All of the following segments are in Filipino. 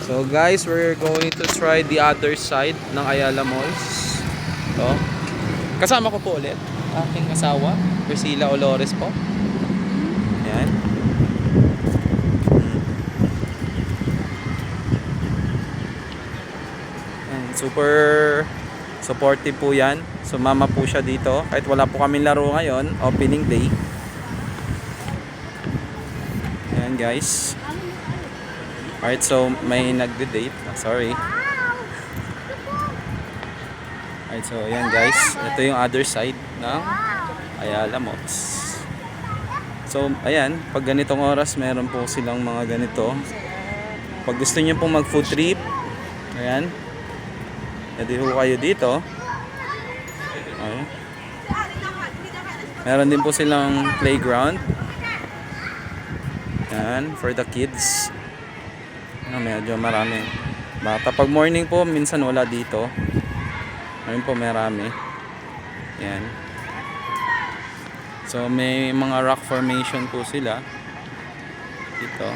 So guys, we're going to try the other side ng Ayala Malls. So, kasama ko po ulit aking asawa, Priscilla Olores po. Ayan. Ayan, super supportive po yan. Sumama po siya dito. Kahit wala po kami laro ngayon, opening day. Ayan guys. Alright, so may nagde-date. Sorry. Alright, so ayan guys. Ito yung other side ng Ayala Malls. So ayan, pag ganitong oras meron po silang mga ganito. Pag gusto niyo pong mag food trip, ayan, pwede po kayo dito. Ayan. Meron din po silang playground. Ayan, for the kids. Medyo marami bata. Pag morning po, minsan wala dito. Ngayon po marami. Yan. So may mga rock formation po sila dito.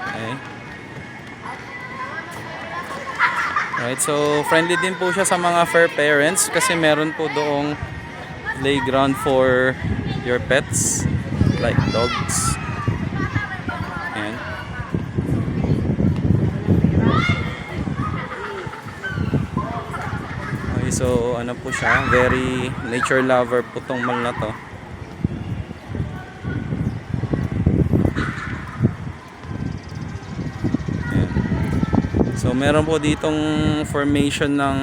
Okay. Right, so friendly din po siya sa mga fur parents kasi meron po doong playground for your pets like dogs. Yan. Okay, so ano po siya, very nature lover po tong mall na to. Ayan. So meron po ditong formation ng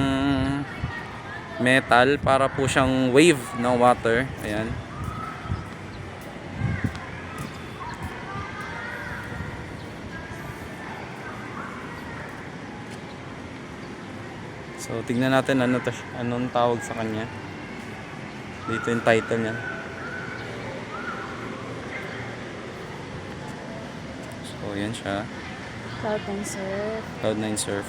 metal para po siyang wave ng water. Ayan. So tingnan natin ano to, anong tawag sa kanya. Dito yung title niya. So yan siya. Cloud9 Surf. Cloud9 Surf.